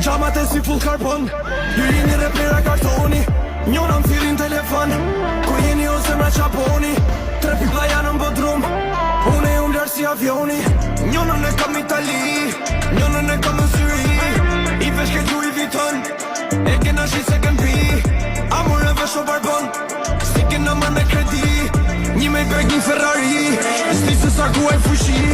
Gjamat e si full carbon. Ju jeni repera kartoni. Njona më thirin telefon. Ku jeni ose mra qaponi. Tre pipla janë në bodrum. Une e unë lërë si avioni. Njonën e kam Itali. Njonën e kam në Syri. I vesh ke Louis Vuitton. E kena shi se kem pi. Amur e vesh o barbon. Stikin në më me kredi. Një me beg një Ferrari. Sti se sa ku e fushi.